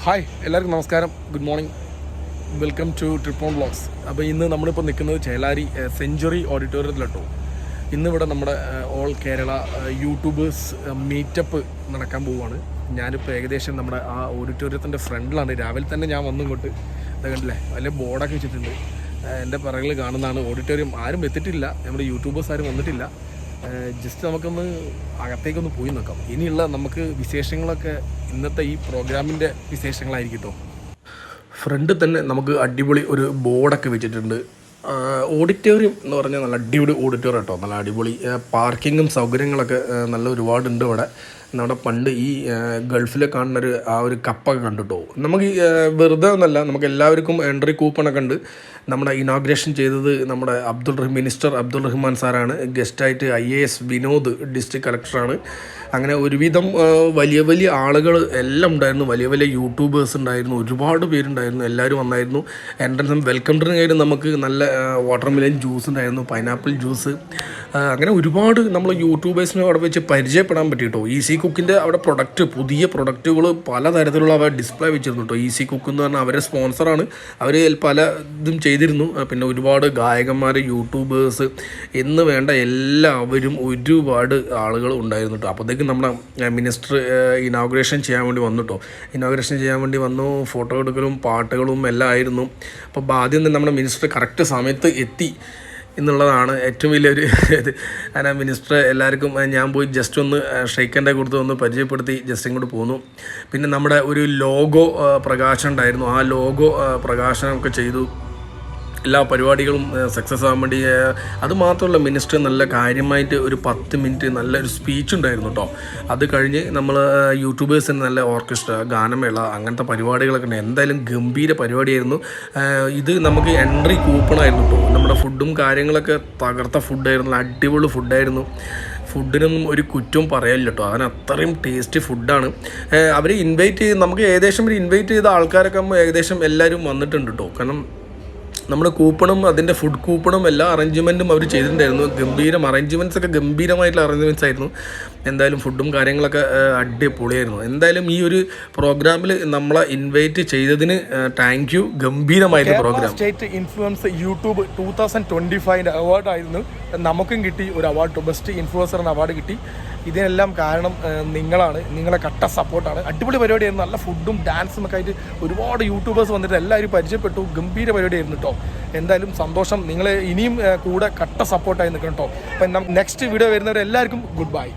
Hi എല്ലാവർക്കും നമസ്കാരം, good morning, welcome to Trippon vlogs. അപ്പോൾ ഇന്ന് നമ്മളിപ്പോൾ നിൽക്കുന്നത് ചേലാരി സെഞ്ച്വറി ഓഡിറ്റോറിയത്തിലിട്ടോ. ഇന്നിവിടെ നമ്മുടെ ഓൾ കേരള യൂട്യൂബേഴ്സ് മീറ്റപ്പ് നടക്കാൻ പോവുകയാണ്. ഞാനിപ്പോൾ ഏകദേശം നമ്മുടെ ആ ഓഡിറ്റോറിയത്തിൻ്റെ ഫ്രണ്ടിലാണ്. രാവിലെ തന്നെ ഞാൻ വന്നിങ്ങോട്ട് കണ്ടില്ലേ, വലിയ ബോർഡൊക്കെ വെച്ചിട്ടുണ്ട്. എൻ്റെ പിറകിൽ കാണുന്നതാണ് ഓഡിറ്റോറിയം. ആരും എത്തിയിട്ടില്ല, നമ്മുടെ യൂട്യൂബേഴ്സ് ആരും വന്നിട്ടില്ല. ജസ്റ്റ് നമുക്കൊന്ന് അകത്തേക്കൊന്ന് പോയി നോക്കാം. ഇനിയുള്ള നമുക്ക് വിശേഷങ്ങളൊക്കെ ഇന്നത്തെ ഈ പ്രോഗ്രാമിൻ്റെ വിശേഷങ്ങളായിരിക്കും കേട്ടോ. ഫ്രണ്ടിൽ തന്നെ നമുക്ക് അടിപൊളി ഒരു ബോർഡൊക്കെ വെച്ചിട്ടുണ്ട്. ഓഡിറ്റോറിയം എന്ന് പറഞ്ഞാൽ നല്ല അടിപൊളി ഓഡിറ്റോറിയം കേട്ടോ. നല്ല അടിപൊളി പാർക്കിങ്ങും സൗകര്യങ്ങളൊക്കെ നല്ല ഒരുപാടുണ്ട് ഇവിടെ. നമ്മുടെ പണ്ട് ഈ ഗൾഫിൽ കാണുന്നൊരു ആ ഒരു കപ്പൊക്കെ കണ്ടിട്ടോ. നമുക്ക് വെറുതെ ഒന്നല്ല, നമുക്ക് എല്ലാവർക്കും എൻട്രി കൂപ്പണൊക്കെ ഉണ്ട്. നമ്മുടെ ഇനോഗ്രേഷൻ ചെയ്തത് നമ്മുടെ മിനിസ്റ്റർ അബ്ദുൾ റഹ്മാൻ സാറാണ്. ഗസ്റ്റായിട്ട് IAS വിനോദ് ഡിസ്ട്രിക്ട് കളക്ടറാണ്. അങ്ങനെ ഒരുവിധം വലിയ വലിയ ആളുകൾ എല്ലാം ഉണ്ടായിരുന്നു. വലിയ വലിയ യൂട്യൂബേഴ്സ് ഉണ്ടായിരുന്നു, ഒരുപാട് പേരുണ്ടായിരുന്നു. എല്ലാവരും വന്നായിരുന്നു. എൻട്രൻസും വെൽക്കം ഡ്രിങ്ക് നമുക്ക് നല്ല വാട്ടർമെലൻ ജ്യൂസ് ഉണ്ടായിരുന്നു, പൈനാപ്പിൾ ജ്യൂസ്. അങ്ങനെ ഒരുപാട് നമ്മൾ യൂട്യൂബേഴ്സിനെ അവിടെ വെച്ച് പരിചയപ്പെടാൻ പറ്റിയിട്ടോ. ഈസി കുക്കിൻ്റെ അവിടെ പുതിയ പ്രൊഡക്റ്റുകൾ പലതരത്തിലുള്ള അവർ ഡിസ്പ്ലേ വെച്ചിരുന്നു കേട്ടോ. ഈസി കുക്ക് എന്ന് പറഞ്ഞാൽ അവരെ സ്പോൺസറാണ്. അവർ പല ഇതും ചെയ്തിരുന്നു. പിന്നെ ഒരുപാട് ഗായകന്മാർ, യൂട്യൂബേഴ്സ് എന്ന് വേണ്ട എല്ലാവരും ഒരുപാട് ആളുകൾ ഉണ്ടായിരുന്നു കേട്ടോ. അപ്പോഴത്തേക്കും നമ്മുടെ മിനിസ്റ്റർ ഇനോഗ്രേഷൻ ചെയ്യാൻ വേണ്ടി വന്നു കേട്ടോ. ഇനോഗ്രേഷൻ ചെയ്യാൻ വേണ്ടി വന്നു. ഫോട്ടോ എടുക്കലും പാട്ടുകളും എല്ലാം ആയിരുന്നു. അപ്പോൾ ആദ്യം തന്നെ നമ്മുടെ മിനിസ്റ്റർ കറക്റ്റ് സമയത്ത് എത്തി എന്നുള്ളതാണ് ഏറ്റവും വലിയൊരു ഇത്. അങ്ങനെ മിനിസ്റ്റർ എല്ലാവർക്കും ഞാൻ പോയി ജസ്റ്റ് ഒന്ന് ഷെയ്ക്കൻ്റെ കൊടുത്ത് ഒന്ന് പരിചയപ്പെടുത്തി ജസ്റ്റ് ഇങ്ങോട്ട് പോന്നു. പിന്നെ നമ്മുടെ ഒരു ലോഗോ പ്രകാശനം ഉണ്ടായിരുന്നു. ആ ലോഗോ പ്രകാശനമൊക്കെ ചെയ്തു. എല്ലാ പരിപാടികളും സക്സസ് ആകാൻ വേണ്ടി. അതുമാത്രമല്ല, മിനിസ്റ്റർ നല്ല കാര്യമായിട്ട് ഒരു 10 മിനിറ്റ് നല്ലൊരു സ്പീച്ച് ഉണ്ടായിരുന്നു കേട്ടോ. അത് കഴിഞ്ഞ് നമ്മൾ യൂട്യൂബേഴ്സിന് നല്ല ഓർക്കസ്ട്ര, ഗാനമേള, അങ്ങനത്തെ പരിപാടികളൊക്കെ ഉണ്ട്. എന്തായാലും ഗംഭീര പരിപാടിയായിരുന്നു. ഇത് നമുക്ക് എൻട്രി കൂപ്പണായിരുന്നു കേട്ടോ. നമ്മുടെ ഫുഡും കാര്യങ്ങളൊക്കെ തകർത്ത ഫുഡായിരുന്നു, അടിപൊളി ഫുഡായിരുന്നു. ഫുഡിനൊന്നും ഒരു കുറ്റവും പറയാനില്ല കേട്ടോ. അതിന് അത്രയും ടേസ്റ്റ് ഫുഡാണ്. അവർ നമുക്ക് ഏകദേശം ഇൻവൈറ്റ് ചെയ്ത ആൾക്കാരൊക്കെ ഏകദേശം എല്ലാവരും വന്നിട്ടുണ്ട് കേട്ടോ. കാരണം നമ്മുടെ കൂപ്പണും അതിൻ്റെ ഫുഡ് കൂപ്പണും എല്ലാ അറേഞ്ച്മെൻറ്റും അവർ ചെയ്തിട്ടുണ്ടായിരുന്നു. ഗംഭീരമായിട്ടുള്ള അറേഞ്ച്മെൻറ്റ്സ് ആയിരുന്നു. എന്തായാലും ഫുഡും കാര്യങ്ങളൊക്കെ അടിപൊളിയായിരുന്നു. എന്തായാലും ഈ ഒരു പ്രോഗ്രാമിൽ നമ്മളെ ഇൻവൈറ്റ് ചെയ്തതിന് താങ്ക് യു. ഗംഭീരമായിരുന്നു പ്രോഗ്രാം. സ്റ്റേറ്റ് ഇൻഫ്ലുവൻസ് യൂട്യൂബ് 2025 അവാർഡായിരുന്നു. നമുക്കും കിട്ടി ഒരു അവാർഡ്, ബെസ്റ്റ് ഇൻഫ്ലുവൻസറിന് അവാർഡ് കിട്ടി. ഇതിനെല്ലാം കാരണം നിങ്ങളാണ്, നിങ്ങളെ കട്ട സപ്പോർട്ടാണ്. അടിപൊളി പരിപാടിയായിരുന്നു. നല്ല ഫുഡും ഡാൻസും ഒക്കെ ആയിട്ട് ഒരുപാട് യൂട്യൂബേഴ്സ് വന്നിട്ട് എല്ലാവരും പരിചയപ്പെട്ടു. ഗംഭീര പരിപാടിയായിരുന്നു കേട്ടോ. എന്തായാലും സന്തോഷം. നിങ്ങൾ ഇനിയും കൂടെ കട്ട സപ്പോർട്ടായി നിൽക്കണം കേട്ടോ. അപ്പം നെക്സ്റ്റ് വീഡിയോ വരുന്നവരെല്ലാവർക്കും ഗുഡ് ബൈ.